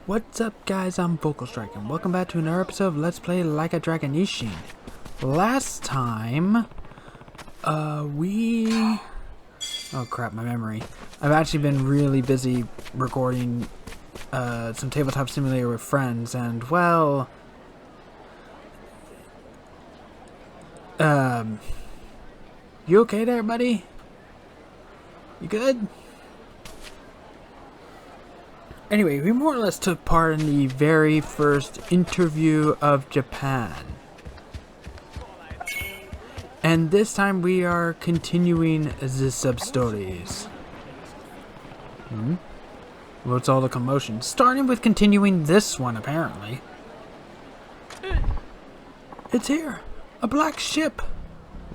What's up, guys? I'm Vocal Strike, and welcome back to another episode of Let's Play Like a Dragon Ishin. Last time, oh crap, my memory. I've actually been really busy recording, some Tabletop Simulator with friends, and, well, you okay there, buddy? You good? Anyway, we more or less took part in the very first interview of Japan. And this time we are continuing the sub-stories. What's all the commotion? Starting with continuing this one, apparently. It's here! A black ship!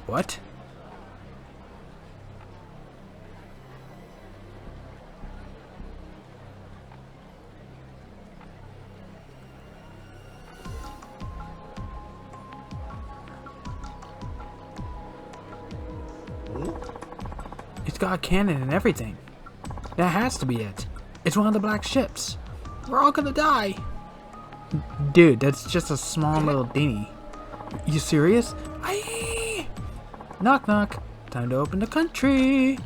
What? It's got a cannon and everything. That has to be it. It's one of the black ships. We're all gonna die. Dude, that's just a small little dinghy. You serious? Aye. Knock knock. Time to open the country.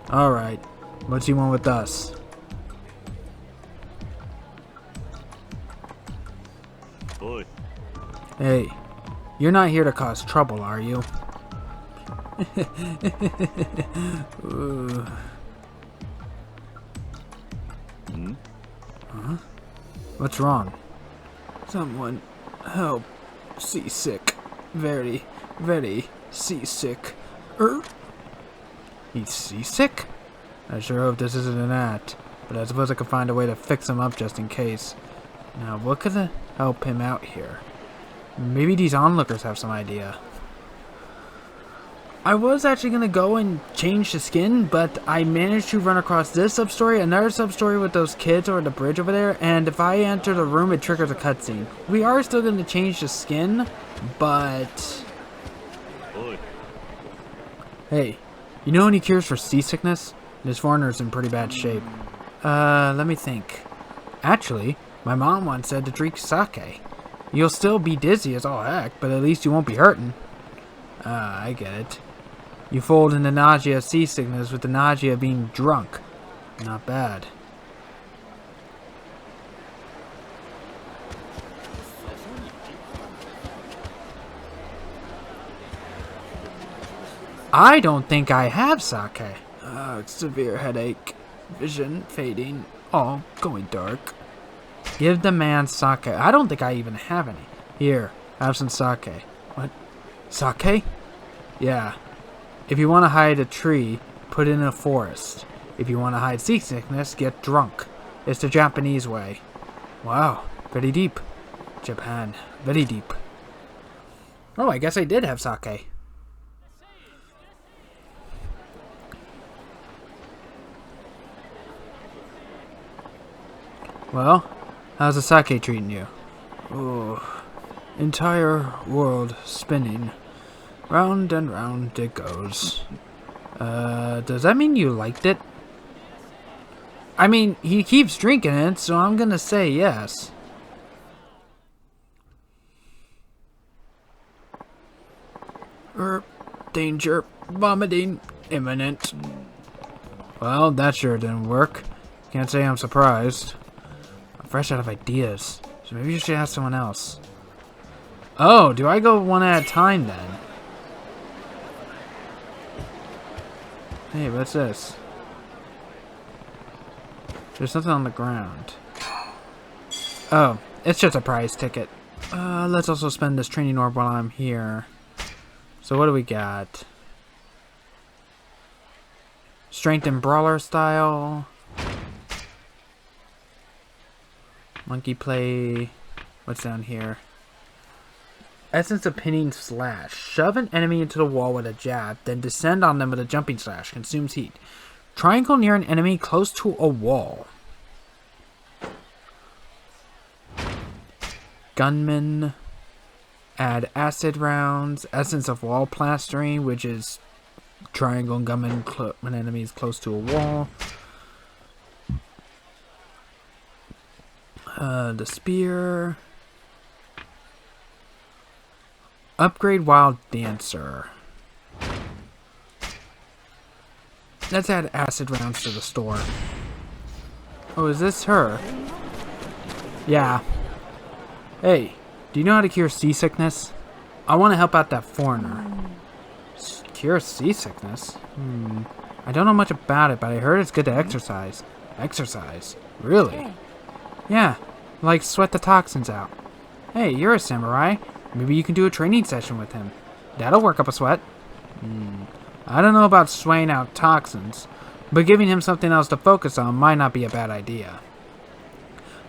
Alright. What's he want with us? Boy. Hey. You're not here to cause trouble, are you? Huh? What's wrong? Someone help. Seasick. Very, very seasick. He's seasick? I sure hope this isn't an act, but I suppose I could find a way to fix him up just in case. Now, what could help him out here? Maybe these onlookers have some idea. I was actually going to go and change the skin, but I managed to run across this sub-story, another sub-story with those kids over the bridge over there, and if I enter the room, it triggers a cutscene. We are still going to change the skin, but... Hey, you know any cures for seasickness? This foreigner's in pretty bad shape. Let me think. Actually, my mom once said to drink sake. You'll still be dizzy as all heck, but at least you won't be hurting. I get it. You fold in the nausea of seasickness with the nausea of being drunk. Not bad. I don't think I have sake. Severe headache. Vision fading. All going dark. Give the man sake. I don't think I even have any. Here, have some sake. What? Sake? Yeah. If you want to hide a tree, put it in a forest. If you want to hide seasickness, get drunk. It's the Japanese way. Wow, very deep. Japan, very deep. Oh, I guess I did have sake. Well, how's the sake treating you? Oh, entire world spinning. Round and round it goes. Does that mean you liked it? I mean, he keeps drinking it, so I'm gonna say yes. Danger. Vomiting. Imminent. Well, that sure didn't work. Can't say I'm surprised. Fresh out of ideas, so maybe you should ask someone else. Oh, do I go one at a time then? Hey, what's this? There's something on the ground. Oh, it's just a prize ticket. Let's also spend this training orb while I'm here. So what do we got? Strength and brawler style. Monkey play. What's down here? Essence of pinning slash. Shove an enemy into the wall with a jab, then descend on them with a jumping slash. Consumes heat. Triangle near an enemy close to a wall. Gunman. Add acid rounds. Essence of wall plastering, which is Triangle and gunman when enemy is close to a wall. The spear. Upgrade wild dancer. Let's add acid rounds to the store. Oh, is this her? Yeah. Hey, do you know how to cure seasickness? I want to help out that foreigner. Cure seasickness? I don't know much about it, but I heard it's good to exercise. Exercise? Really? Yeah, like sweat the toxins out. Hey, you're a samurai. Maybe you can do a training session with him. That'll work up a sweat. I don't know about sweating out toxins, but giving him something else to focus on might not be a bad idea.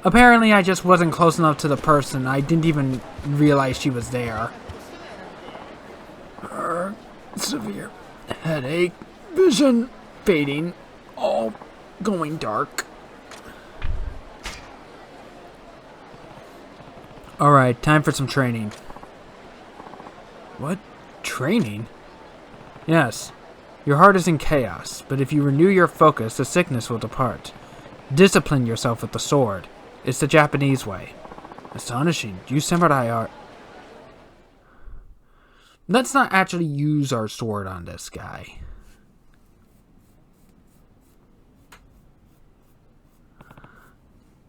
Apparently, I just wasn't close enough to the person. I didn't even realize she was there. Severe headache, vision fading, all going dark. Alright, time for some training. What? Training? Yes. Your heart is in chaos, but if you renew your focus, the sickness will depart. Discipline yourself with the sword. It's the Japanese way. Astonishing. You samurai are... Let's not actually use our sword on this guy.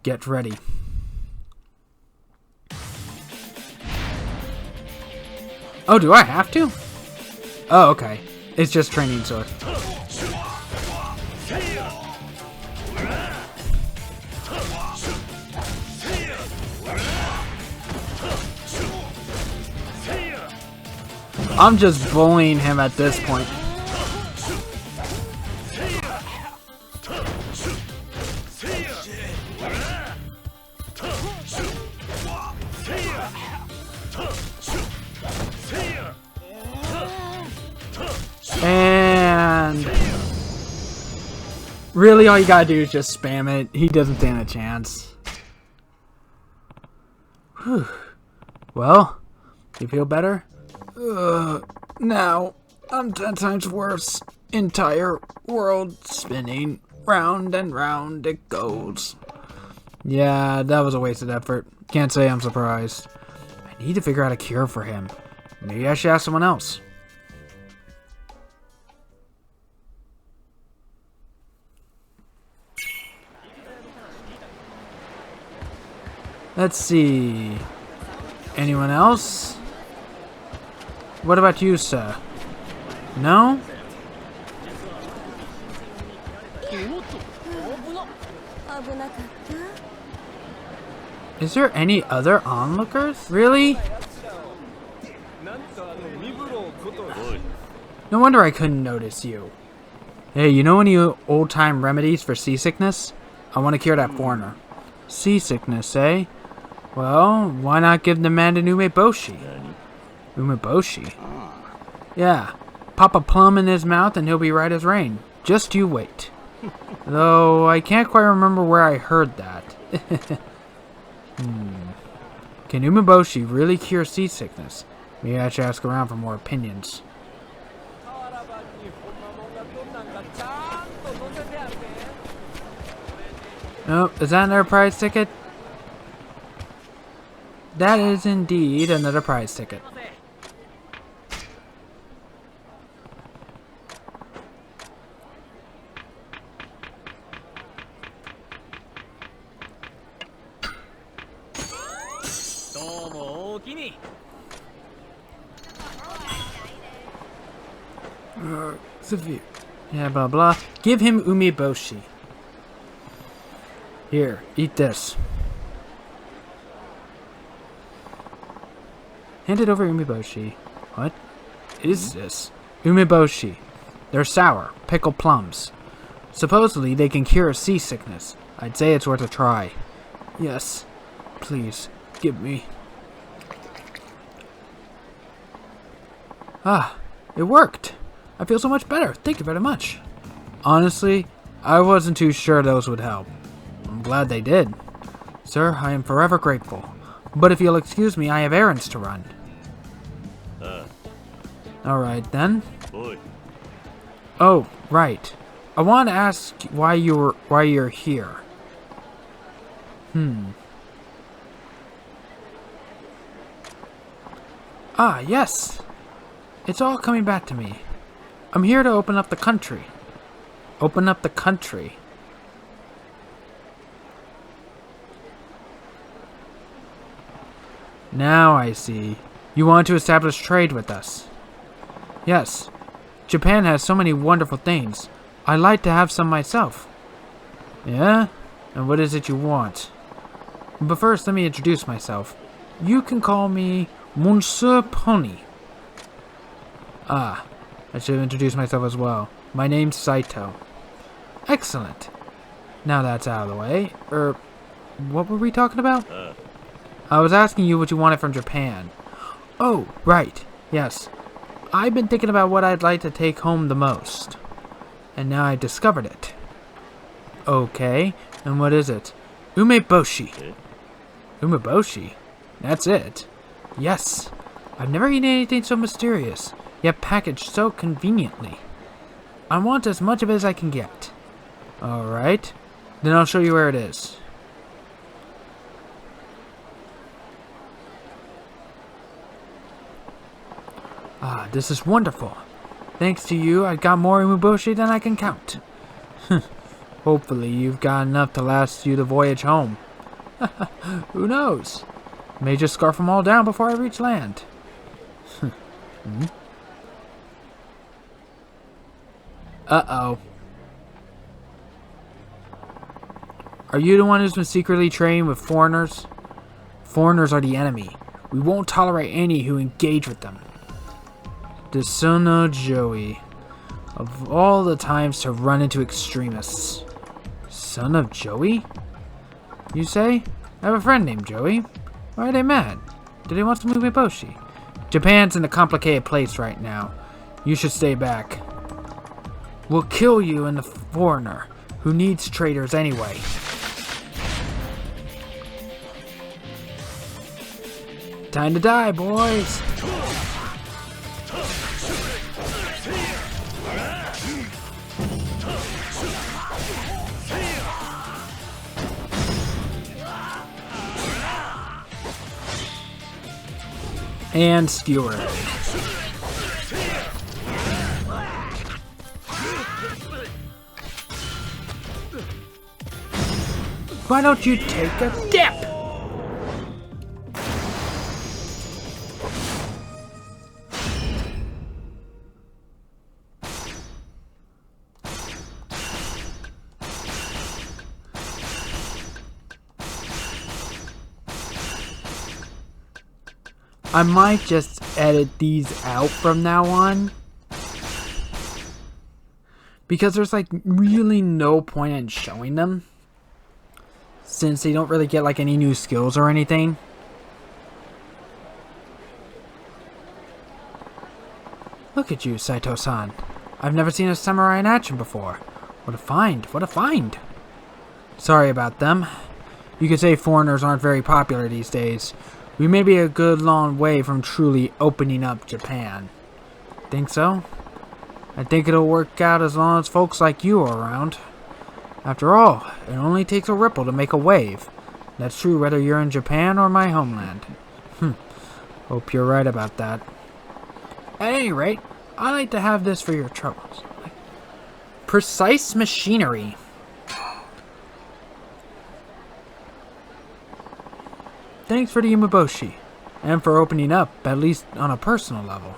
Get ready. Oh, do I have to? Oh, okay. It's just training sword. I'm just bullying him at this point. And really all you gotta do is just spam it. He doesn't stand a chance. Whew. Well, you feel better? Now I'm 10 times worse. Entire world spinning round and round it goes. Yeah, that was a wasted effort. Can't say I'm surprised. I need to figure out a cure for him. Maybe I should ask someone else. Let's see. Anyone else? What about you, sir? No? Is there any other onlookers? Really? No wonder I couldn't notice you. Hey, you know any old-time remedies for seasickness? I want to cure that foreigner. Seasickness, eh? Well, why not give the man an umeboshi? Umeboshi? Yeah. Pop a plum in his mouth and he'll be right as rain. Just you wait. Though, I can't quite remember where I heard that. Can umeboshi really cure seasickness? Maybe I should ask around for more opinions. Oh, is that another prize ticket? That is indeed another prize ticket. Severe. Yeah, blah blah. Give him umeboshi. Here, eat this. Hand it over umeboshi. What is this? Umeboshi. They're sour, pickled plums. Supposedly they can cure seasickness. I'd say it's worth a try. Yes, please, give me. Ah, it worked. I feel so much better. Thank you very much. Honestly, I wasn't too sure those would help. I'm glad they did. Sir, I am forever grateful. But if you'll excuse me, I have errands to run. Alright then. Oh, right. I want to ask why you're here. Ah, yes. It's all coming back to me. I'm here to open up the country. Open up the country. Now I see. You want to establish trade with us. Yes. Japan has so many wonderful things. I'd like to have some myself. Yeah? And what is it you want? But first, let me introduce myself. You can call me Monsieur Pony. Ah, I should have introduced myself as well. My name's Saito. Excellent. Now that's out of the way. What were we talking about? I was asking you what you wanted from Japan. Oh, right. Yes. I've been thinking about what I'd like to take home the most. And now I've discovered it. Okay, and what is it? Umeboshi. Umeboshi? That's it? Yes. I've never eaten anything so mysterious, yet packaged so conveniently. I want as much of it as I can get. Alright. Then I'll show you where it is. Ah, this is wonderful. Thanks to you, I got more umeboshi than I can count. Hopefully, you've got enough to last you the voyage home. Who knows? May just scarf them all down before I reach land. Uh-oh. Are you the one who's been secretly trading with foreigners? Foreigners are the enemy. We won't tolerate any who engage with them. The son of Joey. Of all the times to run into extremists. Son of Joey? You say? I have a friend named Joey. Why are they mad? Do they want to move Umeboshi? Japan's in a complicated place right now. You should stay back. We'll kill you and the foreigner, who needs traders anyway. Time to die, boys! And skewer. Why don't you take a dip? I might just edit these out from now on. Because there's like really no point in showing them. Since they don't really get like any new skills or anything. Look at you, Saito-san. I've never seen a samurai in action before. What a find, what a find. Sorry about them. You could say foreigners aren't very popular these days. We may be a good long way from truly opening up Japan. Think so? I think it'll work out as long as folks like you are around. After all, it only takes a ripple to make a wave. That's true whether you're in Japan or my homeland. Hope you're right about that. At any rate, I like to have this for your troubles. Precise machinery. Thanks for the umeboshi, and for opening up, at least on a personal level.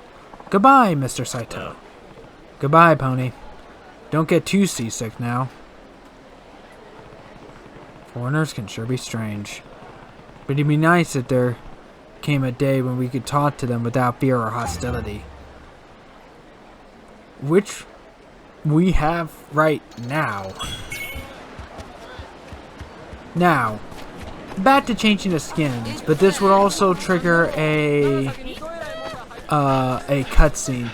Goodbye, Mr. Saito. Goodbye, Pony. Don't get too seasick now. Foreigners can sure be strange. But it'd be nice if there came a day when we could talk to them without fear or hostility. Which we have right now. Now, back to changing the skins, but this would also trigger a cutscene.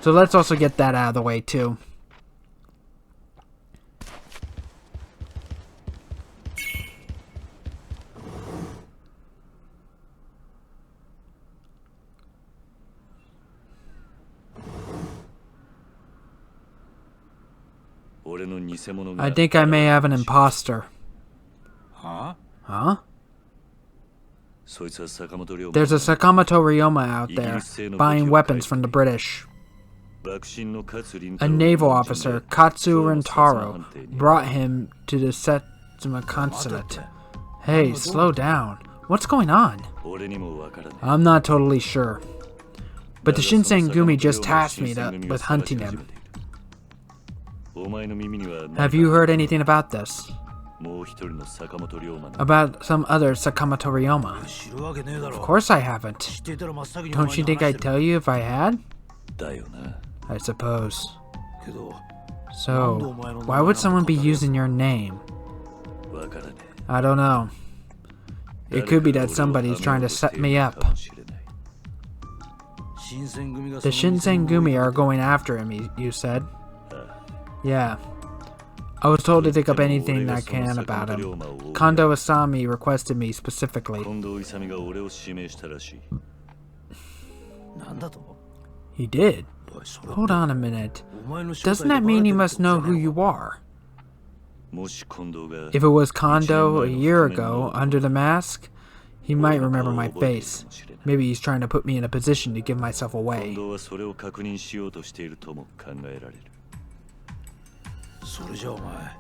So let's also get that out of the way too. I think I may have an imposter. Huh? Huh? There's a Sakamoto Ryoma out there, buying weapons from the British. A naval officer, Katsu Rentaro, brought him to the Setsuma consulate. Hey, slow down. What's going on? I'm not totally sure. But the Shinsengumi just tasked me with hunting him. Have you heard anything about this? About some other Sakamoto Ryoma? Of course I haven't. Don't you think I'd tell you if I had? I suppose. So, why would someone be using your name? I don't know. It could be that somebody's trying to set me up. The Shinsengumi are going after him, you said? Yeah. I was told to dig up anything I can about him. Kondo Isami requested me specifically. He did? Hold on a minute. Doesn't that mean he must know who you are? If it was Kondo a year ago, under the mask, he might remember my face. Maybe he's trying to put me in a position to give myself away.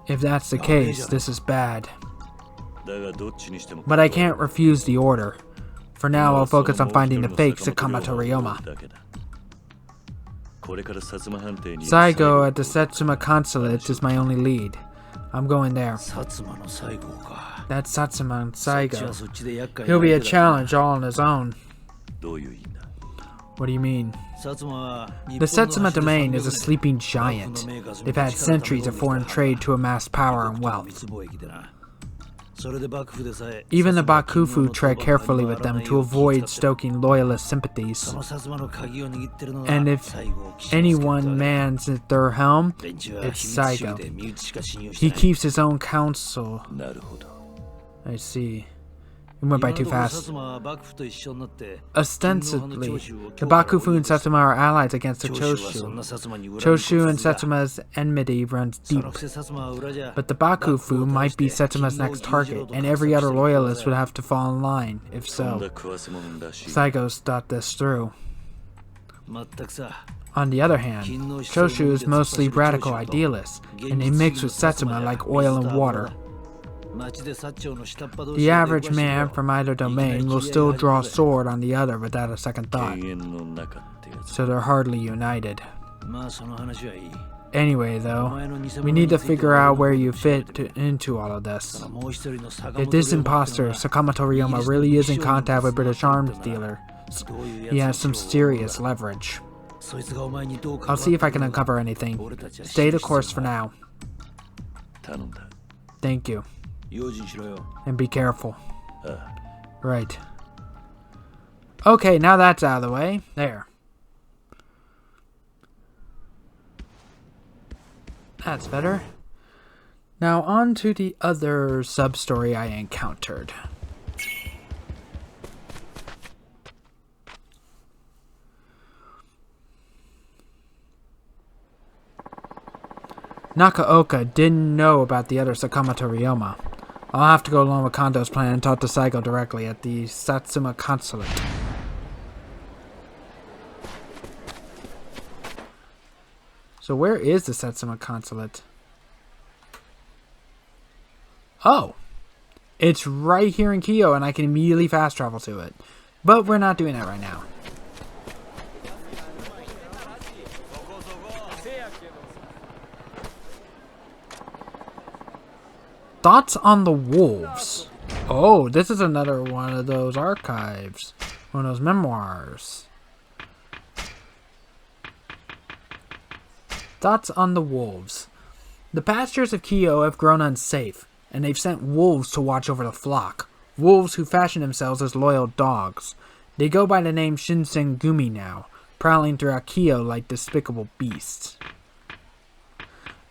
If that's the case, this is bad. But I can't refuse the order. For now, I'll focus on finding the fake Sakamoto Ryoma. Saigo at the Setsuma consulate is my only lead. I'm going there. That's Satsuma and Saigo. He'll be a challenge all on his own. What do you mean? The Setsuma domain is a sleeping giant. They've had centuries of foreign trade to amass power and wealth. Even the Bakufu tread carefully with them to avoid stoking loyalist sympathies. And if anyone mans at their helm, it's Saigo. He keeps his own counsel. I see. It went by too fast. Ostensibly, the Bakufu and Setsuma are allies against the Choshu. Choshu and Setsuma's enmity runs deep. But the Bakufu might be Setsuma's next target, and every other loyalist would have to fall in line, if so. Saigo's thought this through. On the other hand, Choshu is mostly radical idealists, and they mix with Setsuma like oil and water. The average man from either domain will still draw a sword on the other without a second thought. So they're hardly united. Anyway, though, we need to figure out where you fit into all of this. If this imposter, Sakamoto Ryoma, really is in contact with British arms dealers, he has some serious leverage. I'll see if I can uncover anything. Stay the course for now. Thank you. And be careful. Right. Okay, now that's out of the way. There. That's better. Now on to the other sub-story I encountered. Nakaoka didn't know about the other Sakamoto Ryoma. I'll have to go along with Kondo's plan and talk to Saigo directly at the Satsuma consulate. So where is the Satsuma consulate? Oh! It's right here in Kyoto and I can immediately fast travel to it. But we're not doing that right now. Thoughts on the wolves. Oh, this is another one of those archives. One of those memoirs. Thoughts on the wolves. The pastures of Kyoto have grown unsafe, and they've sent wolves to watch over the flock. Wolves who fashion themselves as loyal dogs. They go by the name Shinsengumi now, prowling throughout Kyoto like despicable beasts.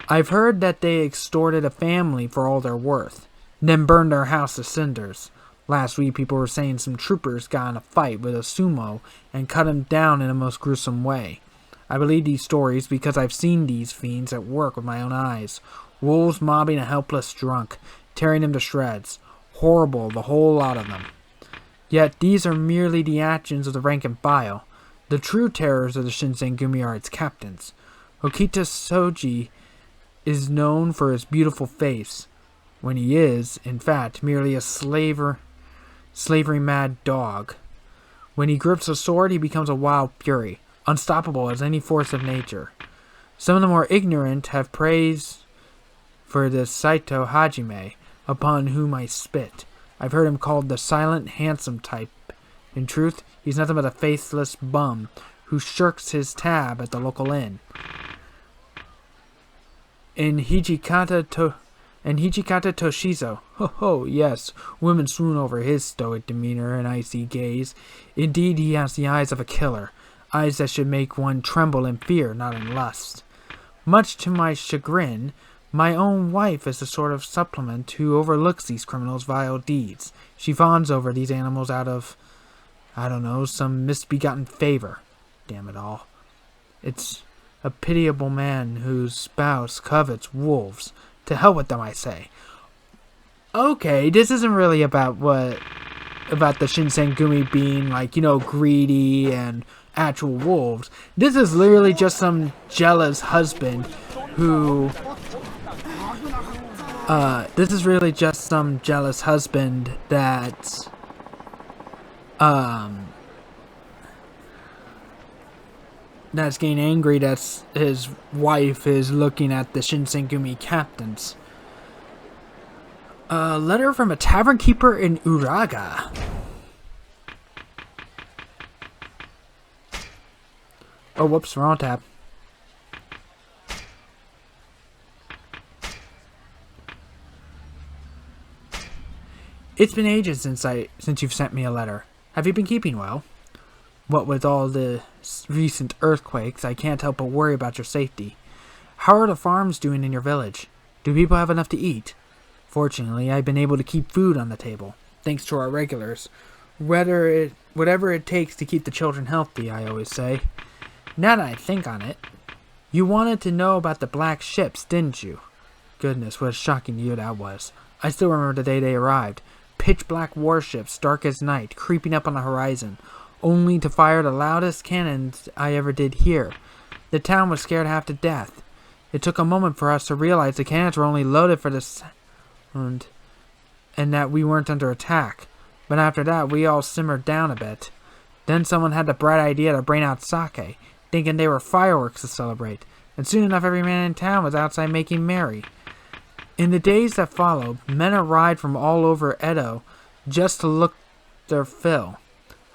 I've heard that they extorted a family for all they're worth, then burned their house to cinders. Last week people were saying some troopers got in a fight with a sumo and cut him down in a most gruesome way. I believe these stories because I've seen these fiends at work with my own eyes. Wolves mobbing a helpless drunk, tearing him to shreds. Horrible, the whole lot of them. Yet these are merely the actions of the rank and file. The true terrors of the Shinsengumi are its captains. Okita Soji is known for his beautiful face, when he is, in fact, merely a slavery-mad dog. When he grips a sword, he becomes a wild fury, unstoppable as any force of nature. Some of the more ignorant have praised for the Saito Hajime, upon whom I spit. I've heard him called the silent, handsome type. In truth, he's nothing but a faithless bum who shirks his tab at the local inn. And Hijikata Toshizo. Ho, yes, women swoon over his stoic demeanor and icy gaze. Indeed, he has the eyes of a killer, eyes that should make one tremble in fear, not in lust. Much to my chagrin, my own wife is the sort of supplement who overlooks these criminals' vile deeds. She fawns over these animals out of, I don't know, some misbegotten favor. Damn it all. It's a pitiable man whose spouse covets wolves. To hell with them, I say. Okay, this isn't really about the Shinsengumi being, like, greedy and actual wolves. This is literally just some jealous husband who... this is really just some jealous husband that... that's getting angry that his wife is looking at the Shinsengumi captains. A letter from a tavern keeper in Uraga. Oh, whoops, wrong tab. It's been ages since you've sent me a letter. Have you been keeping well? What with all the recent earthquakes, I can't help but worry about your safety. How are the farms doing in your village? Do people have enough to eat? Fortunately, I've been able to keep food on the table, thanks to our regulars. Whatever it takes to keep the children healthy, I always say. Now that I think on it, you wanted to know about the black ships, didn't you? Goodness, what a shocking year that was. I still remember the day they arrived. Pitch black warships, dark as night, creeping up on the horizon, only to fire the loudest cannons I ever did hear. The town was scared half to death. It took a moment for us to realize the cannons were only loaded for the sound, and that we weren't under attack. But after that, we all simmered down a bit. Then someone had the bright idea to bring out sake, thinking they were fireworks to celebrate, and soon enough every man in town was outside making merry. In the days that followed, men arrived from all over Edo just to look their fill.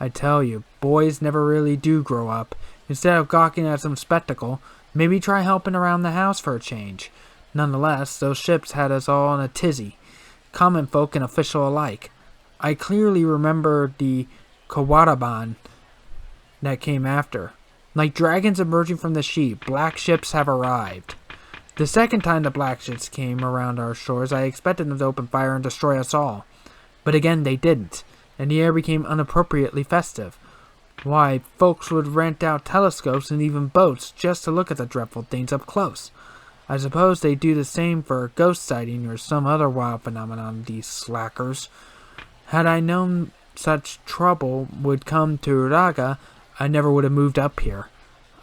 I tell you, boys never really do grow up. Instead of gawking at some spectacle, maybe try helping around the house for a change. Nonetheless, those ships had us all in a tizzy, common folk and official alike. I clearly remember the Kawaraban that came after. Like dragons emerging from the sea, black ships have arrived. The second time the black ships came around our shores, I expected them to open fire and destroy us all. But again, they didn't, and the air became inappropriately festive. Why, folks would rent out telescopes and even boats just to look at the dreadful things up close. I suppose they do the same for a ghost sighting or some other wild phenomenon, these slackers. Had I known such trouble would come to Uraga, I never would have moved up here.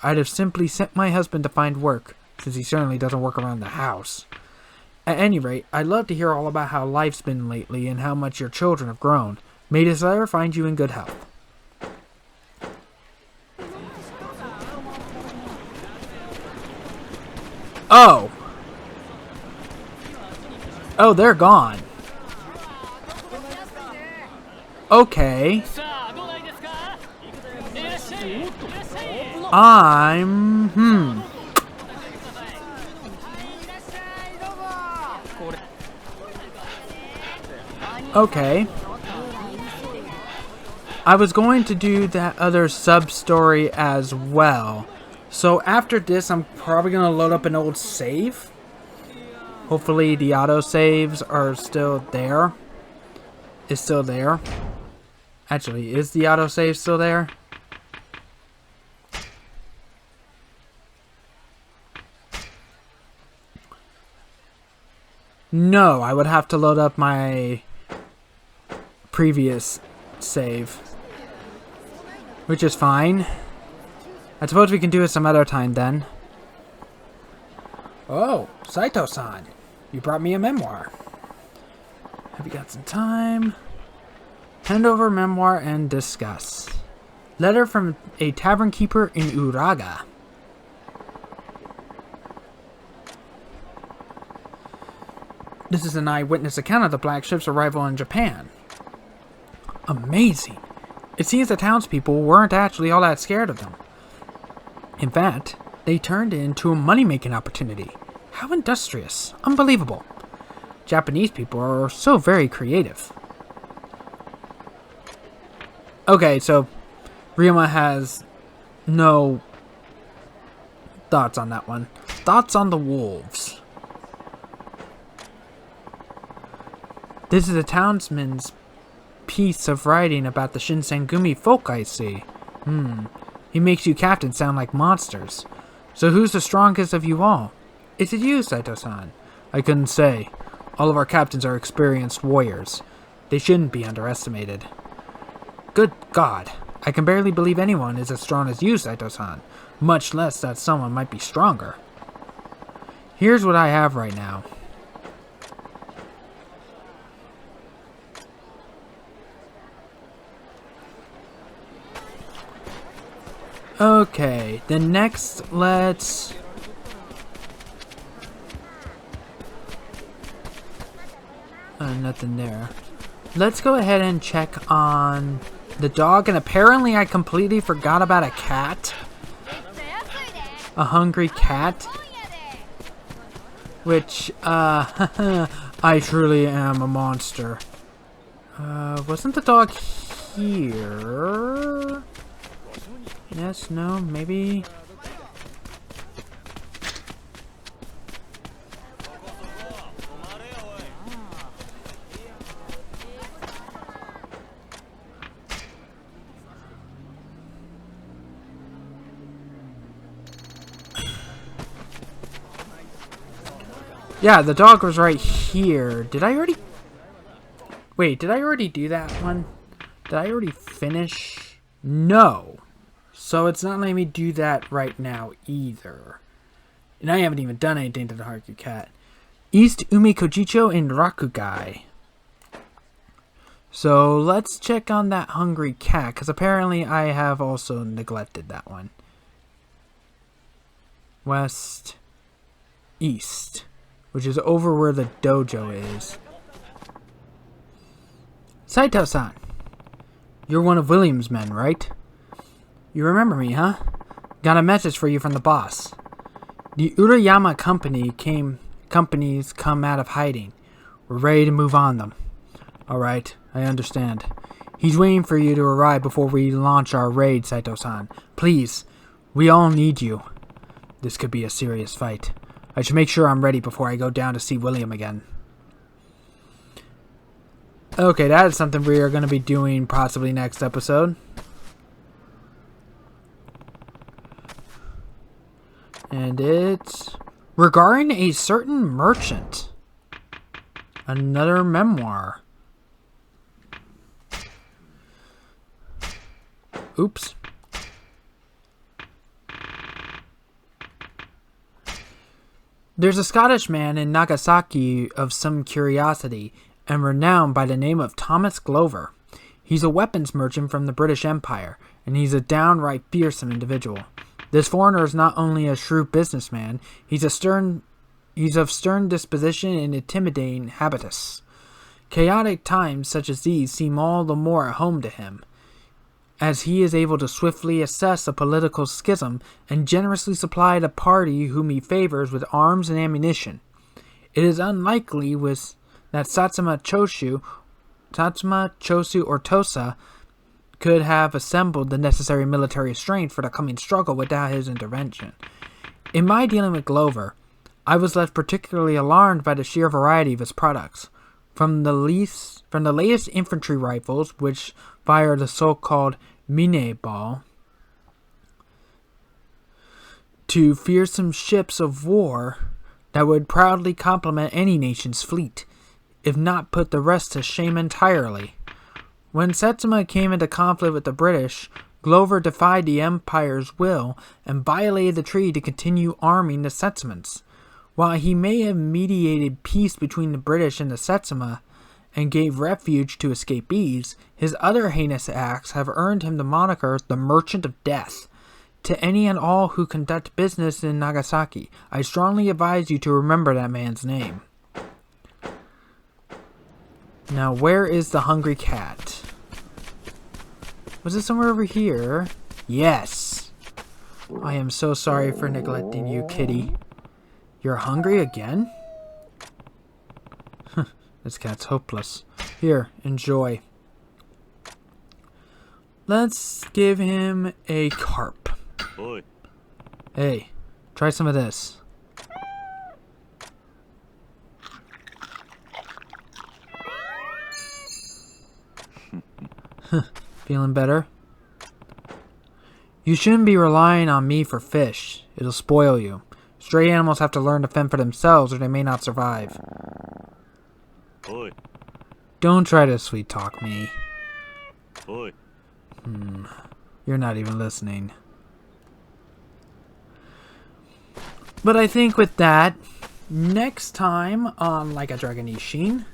I'd have simply sent my husband to find work, since he certainly doesn't work around the house. At any rate, I'd love to hear all about how life's been lately and how much your children have grown. May this letter find you in good health. Oh! Oh, they're gone. Okay. Okay. I was going to do that other sub-story as well. So after this, I'm probably going to load up an old save. Hopefully the auto-saves are still there. Is still there. Actually, is the auto-save still there? No, I would have to load up my previous save. Which is fine. I suppose we can do it some other time then. Oh, Saito-san. You brought me a memoir. Have you got some time? Hand over memoir and discuss. Letter from a tavern keeper in Uraga. This is an eyewitness account of the black ship's arrival in Japan. Amazing. It seems the townspeople weren't actually all that scared of them. In fact, they turned it into a money-making opportunity. How industrious. Unbelievable. Japanese people are so very creative. Okay, so Ryoma has no thoughts on that one. Thoughts on the wolves. This is a townsman's piece of writing about the Shinsengumi folk, I see. He makes you captains sound like monsters. So who's the strongest of you all? Is it you, Saito-san? I couldn't say. All of our captains are experienced warriors. They shouldn't be underestimated. Good God. I can barely believe anyone is as strong as you, Saito-san. Much less that someone might be stronger. Here's what I have right now. Okay, then next, let's... nothing there. Let's go ahead and check on the dog, and apparently I completely forgot about a cat. A hungry cat. Which, I truly am a monster. Wasn't the dog here? Yes, no, maybe. Yeah, the dog was right here. Did I already... Wait, did I already do that one? Did I already finish? No. So it's not letting me do that right now either. And I haven't even done anything to the Haruki cat. East Umi Kojicho in Rakugai. So let's check on that hungry cat, because apparently I have also neglected that one. West, east, which is over where the dojo is. Saito-san, you're one of William's men, right? You remember me, huh? Got a message for you from the boss. The Urayama companies come out of hiding. We're ready to move on them. Alright, I understand. He's waiting for you to arrive before we launch our raid, Saito-san. Please, we all need you. This could be a serious fight. I should make sure I'm ready before I go down to see William again. Okay, that is something we are going to be doing possibly next episode. And it's regarding a certain merchant. Another memoir. Oops. There's a Scottish man in Nagasaki of some curiosity and renowned by the name of Thomas Glover. He's a weapons merchant from the British Empire, and he's a downright fearsome individual. This foreigner is not only a shrewd businessman, he's of stern disposition and intimidating habitus. Chaotic times such as these seem all the more at home to him, as he is able to swiftly assess a political schism and generously supply the party whom he favors with arms and ammunition. It is unlikely that Satsuma Chosu or Tosa could have assembled the necessary military strength for the coming struggle without his intervention. In my dealing with Glover, I was left particularly alarmed by the sheer variety of his products. From the latest infantry rifles, which fire the so-called mine ball, to fearsome ships of war that would proudly complement any nation's fleet, if not put the rest to shame entirely. When Satsuma came into conflict with the British, Glover defied the Empire's will and violated the treaty to continue arming the Setsumans. While he may have mediated peace between the British and the Setsuma, and gave refuge to escapees, his other heinous acts have earned him the moniker the Merchant of Death. To any and all who conduct business in Nagasaki, I strongly advise you to remember that man's name. Now, where is the hungry cat? Was it somewhere over here? Yes! I am so sorry for neglecting you, kitty. You're hungry again? This cat's hopeless. Here, enjoy. Let's give him a carp. Oi. Hey, try some of this. Feeling better? You shouldn't be relying on me for fish. It'll spoil you. Stray animals have to learn to fend for themselves or they may not survive. Oi. Don't try to sweet talk me. Oi. You're not even listening. But I think with that, next time on Like a Dragon Ishin,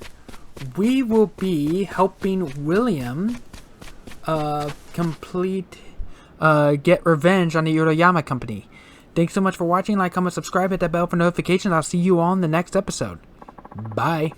we will be helping William get revenge on the Ryoma company. Thanks so much for watching. Like, comment, subscribe, hit that bell for notifications. I'll see you all in the next episode. Bye.